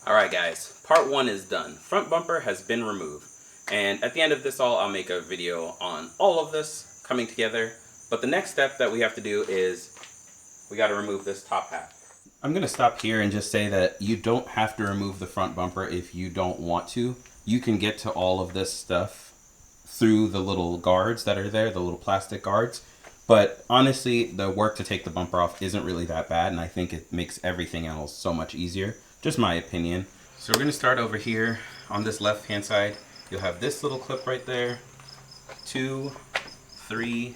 Alright guys, part 1 is done. Front bumper has been removed. And at the end of this I'll make a video on all of this coming together. But the next step that we have to do is we got to remove this top half. I'm going to stop here and just say that you don't have to remove the front bumper if you don't want to. You can get to all of this stuff through the little guards that are there, the little plastic guards. But honestly, the work to take the bumper off isn't really that bad, and I think it makes everything else so much easier. Just my opinion. So we're going to start over here on this left hand side. You'll have this little clip right there, 2, 3,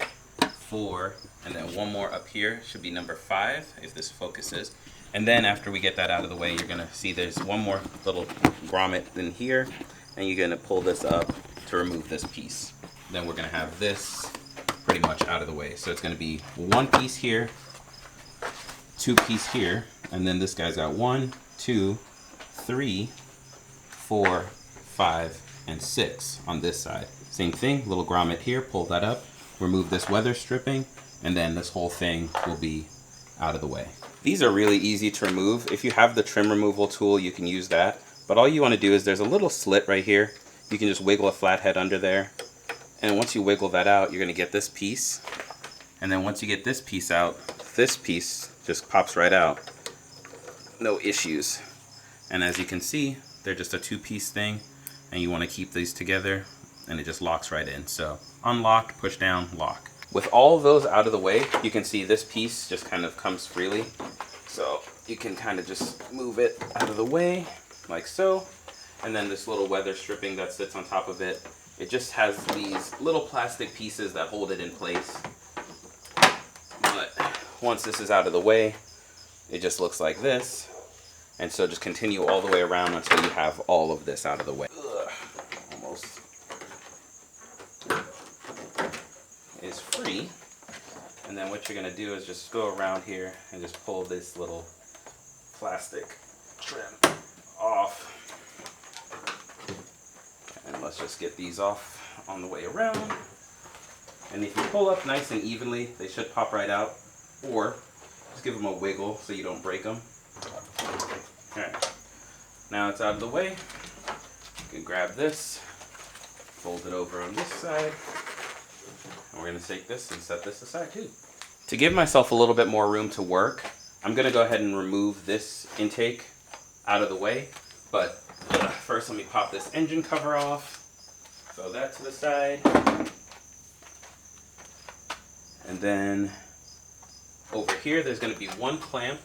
4, and then one more up here. Should be number 5 if this focuses. And then after we get that out of the way, you're going to see there's one more little grommet in here, and you're going to pull this up to remove this piece. Then we're going to have this pretty much out of the way. So it's going to be one piece here, 2 piece here, and then this guy's got 1, 2, 3, 4, 5, and 6 on this side. Same thing, little grommet here, pull that up, remove this weather stripping, and then this whole thing will be out of the way. These are really easy to remove. If you have the trim removal tool, you can use that. But all you want to do is there's a little slit right here. You can just wiggle a flathead under there. And once you wiggle that out, you're going to get this piece. And then once you get this piece out, this piece just pops right out. No issues. And as you can see, they're just a 2-piece thing. And you want to keep these together. And it just locks right in. So unlock, push down, lock. With all of those out of the way, you can see this piece just kind of comes freely. So you can kind of just move it out of the way, like so. And then this little weather stripping that sits on top of it, it just has these little plastic pieces that hold it in place. But once this is out of the way, it just looks like this. And so just continue all the way around until you have all of this out of the way. Almost is free. And then what you're going to do is just go around here and just pull this little plastic trim off. And let's just get these off on the way around. And if you pull up nice and evenly, they should pop right out. Or just give them a wiggle so you don't break them. Alright, now it's out of the way. You can grab this, fold it over on this side. And we're going to take this and set this aside too. To give myself a little bit more room to work, I'm going to go ahead and remove this intake out of the way. But first let me pop this engine cover off. Throw that to the side. And then over here there's going to be one clamp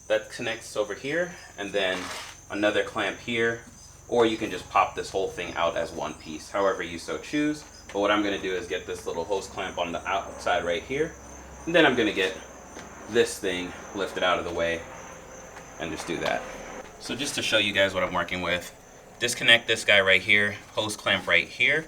that connects over here, and then another clamp here. Or you can just pop this whole thing out as one piece, however you so choose. But what I'm going to do is get this little hose clamp on the outside right here, and then I'm going to get this thing lifted out of the way and just do that. So just to show you guys what I'm working with, disconnect this guy right here, hose clamp right here.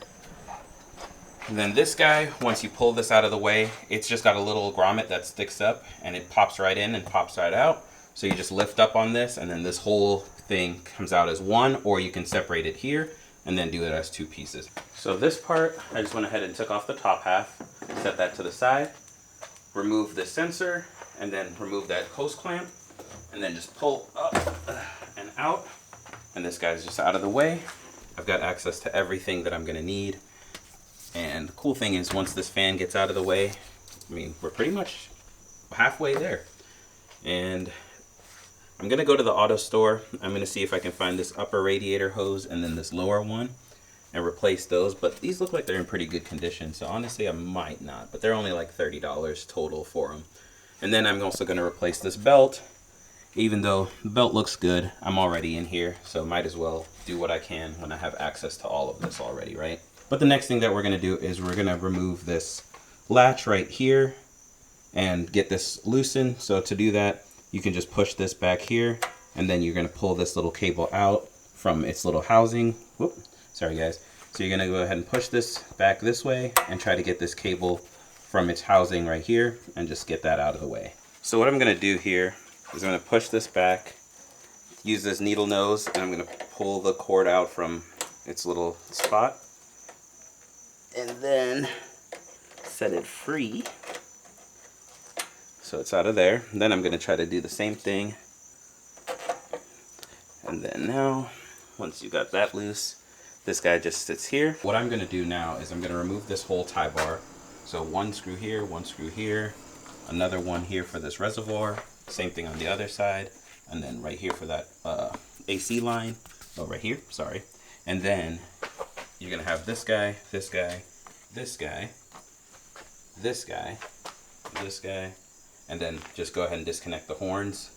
And then this guy, once you pull this out of the way, it's just got a little grommet that sticks up and it pops right in and pops right out. So you just lift up on this and then this whole thing comes out as one, or you can separate it here and then do it as 2 pieces. So this part, I just went ahead and took off the top half, set that to the side, remove the sensor, and then remove that hose clamp, and then just pull up and out. And this guy's just out of the way. I've got access to everything that I'm gonna need. And the cool thing is once this fan gets out of the way, I mean, we're pretty much halfway there. And I'm gonna go to the auto store. I'm gonna see if I can find this upper radiator hose and then this lower one and replace those. But these look like they're in pretty good condition, so honestly I might not. But they're only like $30 total for them. And then I'm also gonna replace this belt. Even though the belt looks good, I'm already in here, so might as well do what I can when I have access to all of this already, right? But the next thing that we're gonna do is we're gonna remove this latch right here and get this loosened. So to do that, you can just push this back here, and then you're going to pull this little cable out from its little housing. Whoop, sorry guys. So you're going to go ahead and push this back this way and try to get this cable from its housing right here and just get that out of the way. So what I'm going to do here is I'm going to push this back, use this needle nose, and I'm going to pull the cord out from its little spot. And then set it free. So it's out of there. And then I'm going to try to do the same thing And then now, once you got that loose, this guy just sits here. What I'm going to do now is I'm going to remove this whole tie bar. So one screw here, another one here for this reservoir, same thing on the other side, and then right here for that AC line, oh right here, sorry. And then you're going to have this guy, this guy, this guy, this guy, this guy, and then just go ahead and disconnect the horns,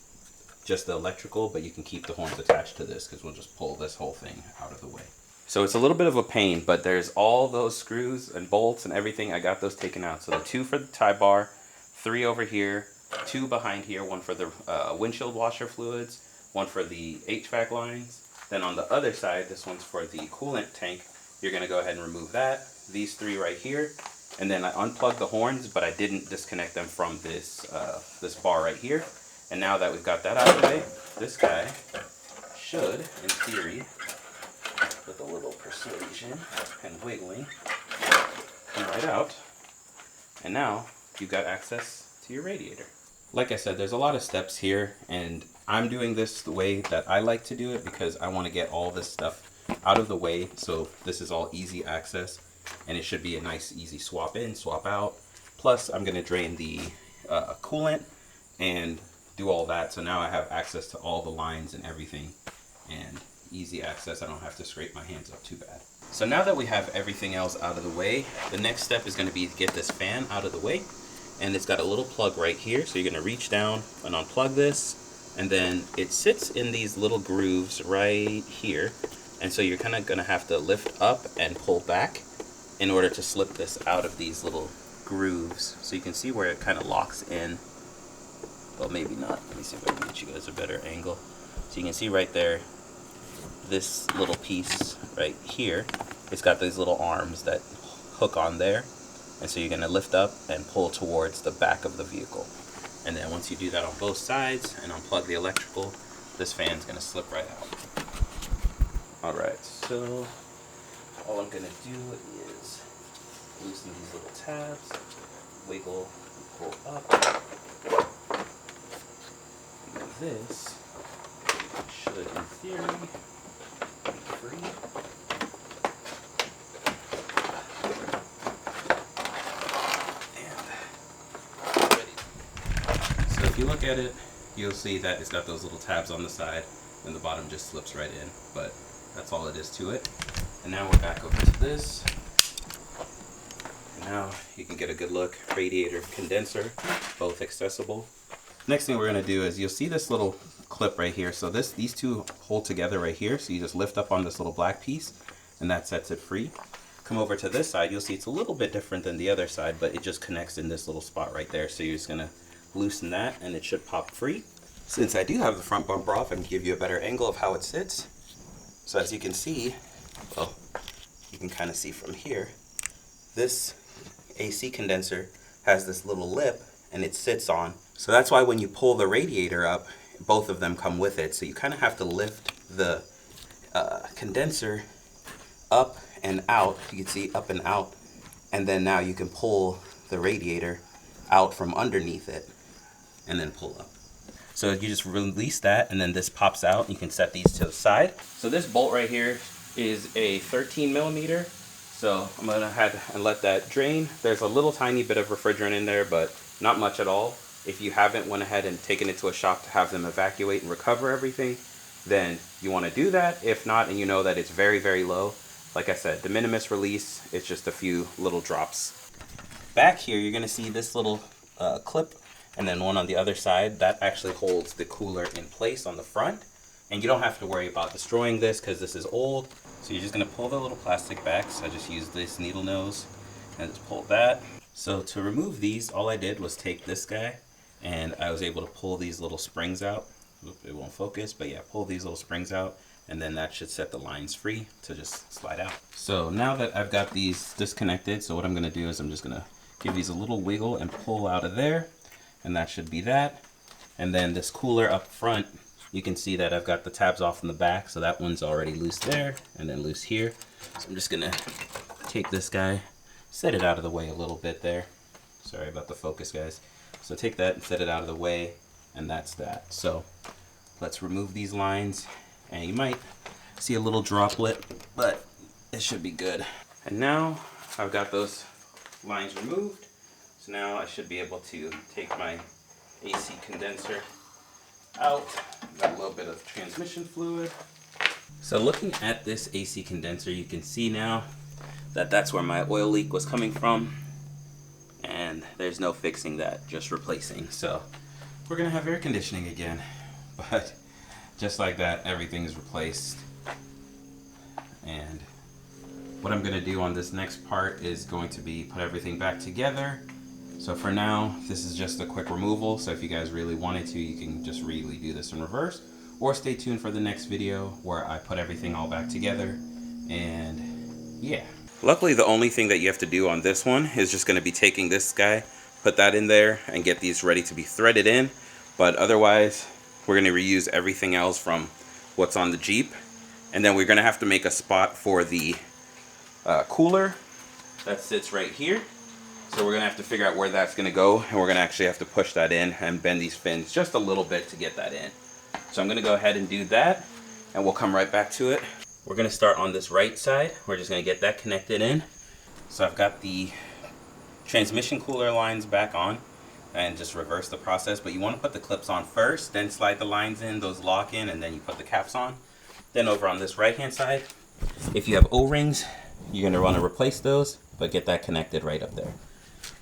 just the electrical, but you can keep the horns attached to this because we'll just pull this whole thing out of the way. So it's a little bit of a pain, but there's all those screws and bolts and everything. I got those taken out. So the 2 for the tie bar, 3 over here, 2 behind here, 1 for the windshield washer fluids, 1 for the HVAC lines. Then on the other side, this one's for the coolant tank. You're gonna go ahead and remove that. These 3 right here. And then I unplugged the horns, but I didn't disconnect them from this, this bar right here. And now that we've got that out of the way, this guy should, in theory, with a little persuasion and wiggling, come right out. And now you've got access to your radiator. Like I said, there's a lot of steps here, and I'm doing this the way that I like to do it because I want to get all this stuff out of the way. So this is all easy access, and it should be a nice, easy swap in, swap out. Plus, I'm going to drain the coolant and do all that. So now I have access to all the lines and everything, and easy access. I don't have to scrape my hands up too bad. So now that we have everything else out of the way, the next step is going to be to get this fan out of the way. And it's got a little plug right here. So you're going to reach down and unplug this. And then it sits in these little grooves right here. And so you're kind of going to have to lift up and pull back in order to slip this out of these little grooves. So you can see where it kind of locks in. Well, maybe not. Let me see if I can get you guys a better angle. So you can see right there, this little piece right here, it's got these little arms that hook on there. And so you're going to lift up and pull towards the back of the vehicle. And then once you do that on both sides and unplug the electrical, this fan's going to slip right out. Alright, so all I'm going to do is loosen these little tabs, wiggle, and pull up. And this should, in theory, be free. And ready. So if you look at it, you'll see that it's got those little tabs on the side, and the bottom just slips right in. But that's all it is to it. And now we're back over to this. And now you can get a good look. Radiator, condenser, both accessible. Next thing we're going to do is you'll see this little clip right here. So these two hold together right here. So you just lift up on this little black piece and that sets it free. Come over to this side. You'll see it's a little bit different than the other side, but it just connects in this little spot right there. So you're just going to loosen that and it should pop free. Since I do have the front bumper off, I can give you a better angle of how it sits. So as you can see, well, you can kind of see from here, this AC condenser has this little lip and it sits on. So that's why when you pull the radiator up, both of them come with it. So you kind of have to lift the condenser up and out. You can see up and out. And then now you can pull the radiator out from underneath it and then pull up. So you just release that and then this pops out. You can set these to the side. So this bolt right here is a 13 millimeter. So I'm gonna have and let that drain. There's a little tiny bit of refrigerant in there, but not much at all. If you haven't went ahead and taken it to a shop to have them evacuate and recover everything, then you want to do that. If not, and you know that it's very, very low, like I said, de minimis release, it's just a few little drops. Back here, you're gonna see this little clip and then one on the other side that actually holds the cooler in place on the front. And you don't have to worry about destroying this because this is old. So you're just gonna pull the little plastic back. So I just used this needle nose and just pull that. So to remove these, all I did was take this guy and I was able to pull these little springs out. It won't focus, but yeah, pull these little springs out and then that should set the lines free to just slide out. So now that I've got these disconnected, so what I'm gonna do is I'm just gonna give these a little wiggle and pull out of there. And that should be that. And then this cooler up front, you can see that I've got the tabs off in the back, so that one's already loose there and then loose here. So I'm just gonna take this guy, set it out of the way a little bit there. Sorry about the focus, guys. So take that and set it out of the way, and that's that. So let's remove these lines And you might see a little droplet, but it should be good. And now I've got those lines removed. So now I should be able to take my AC condenser out. Got a little bit of transmission fluid. So looking at this AC condenser, you can see now that that's where my oil leak was coming from. And there's no fixing that, just replacing. So we're gonna have air conditioning again. But just like that, everything is replaced. And what I'm gonna do on this next part is going to be put everything back together. So for now, this is just a quick removal. So if you guys really wanted to, you can just really do this in reverse, or stay tuned for the next video where I put everything all back together. And yeah. Luckily, the only thing that you have to do on this one is just gonna be taking this guy, put that in there, and get these ready to be threaded in. But otherwise, we're gonna reuse everything else from what's on the Jeep. And then we're gonna have to make a spot for the cooler that sits right here. So we're gonna have to figure out where that's gonna go, and we're gonna actually have to push that in and bend these fins just a little bit to get that in. So I'm gonna go ahead and do that, and we'll come right back to it. We're gonna start on this right side. We're just gonna get that connected in. So I've got the transmission cooler lines back on, and just reverse the process, but you wanna put the clips on first, then slide the lines in, those lock in, and then you put the caps on. Then over on this right hand side, if you have O-rings, you're gonna wanna replace those, but get that connected right up there.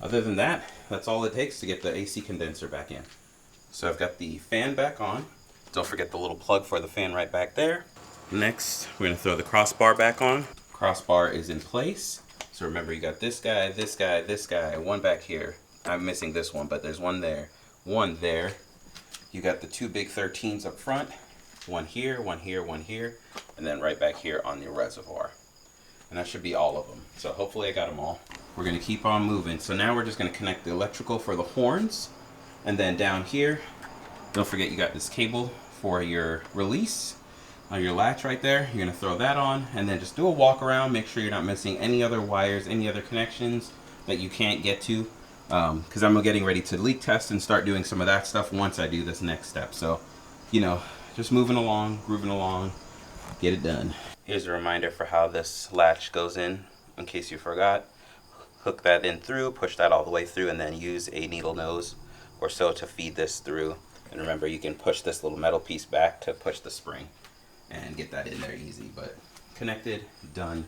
Other than that, that's all it takes to get the AC condenser back in. So I've got the fan back on. Don't forget the little plug for the fan right back there. Next, we're gonna throw the crossbar back on. Crossbar is in place. So remember, you got this guy, this guy, this guy, one back here. I'm missing this one, but there's one there, one there. You got the two big 13s up front, one here, one here, one here, and then right back here on the reservoir. And that should be all of them. So hopefully I got them all. We're gonna keep on moving. So now we're just gonna connect the electrical for the horns. And then down here, don't forget you got this cable for your release on your latch right there. You're gonna throw that on, and then just do a walk around. Make sure you're not missing any other wires, any other connections that you can't get to. Because I'm getting ready to leak test and start doing some of that stuff once I do this next step. So, you know, just moving along, grooving along, get it done. Here's a reminder for how this latch goes in case you forgot. Hook that in through, push that all the way through, and then use a needle nose or so to feed this through. And remember, you can push this little metal piece back to push the spring and get that in there easy. But connected, done.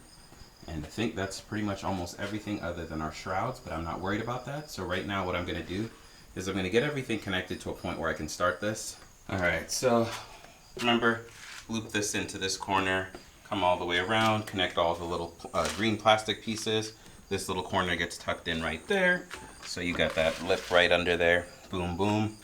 And I think that's pretty much almost everything other than our shrouds, but I'm not worried about that. So right now what I'm gonna do is I'm gonna get everything connected to a point where I can start this. All right, so remember, loop this into this corner, come all the way around, connect all the little green plastic pieces. This little corner gets tucked in right there. So you got that lip right under there, boom, boom.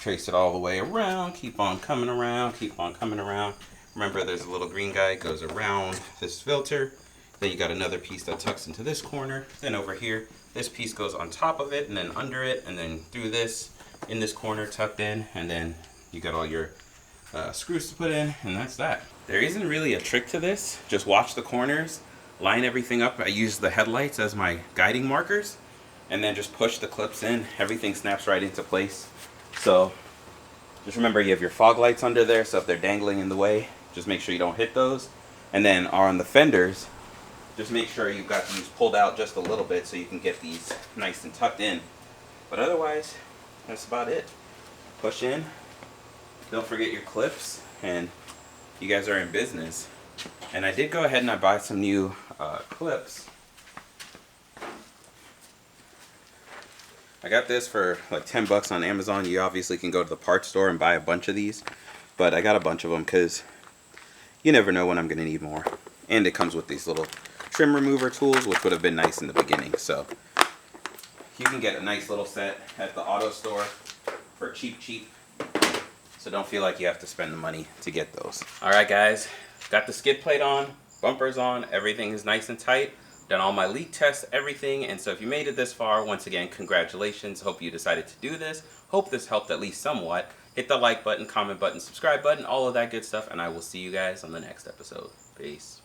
Trace it all the way around, keep on coming around, keep on coming around. Remember, there's a little green guy, goes around this filter. Then you got another piece that tucks into this corner. Then over here, this piece goes on top of it and then under it, and then through this, in this corner tucked in, and then you got all your screws to put in, and that's that. There isn't really a trick to this. Just watch the corners, line everything up. I use the headlights as my guiding markers, and then just push the clips in. Everything snaps right into place. So just remember, you have your fog lights under there, so if they're dangling in the way, just make sure you don't hit those. And then on the fenders, just make sure you've got these pulled out just a little bit so you can get these nice and tucked in. But otherwise, that's about it. Push in. Don't forget your clips, and you guys are in business. And I did go ahead and I bought some new clips. I got this for like 10 bucks on Amazon. You obviously can go to the parts store and buy a bunch of these, but I got a bunch of them because you never know when I'm going to need more. And it comes with these little trim remover tools, which would have been nice in the beginning. So you can get a nice little set at the auto store for cheap. So don't feel like you have to spend the money to get those. All right, guys, got the skid plate on, bumpers on, everything is nice and tight. Done all my leak tests, everything. And so if you made it this far, once again, congratulations. Hope you decided to do this. Hope this helped at least somewhat. Hit the like button, comment button, subscribe button, all of that good stuff. And I will see you guys on the next episode. Peace.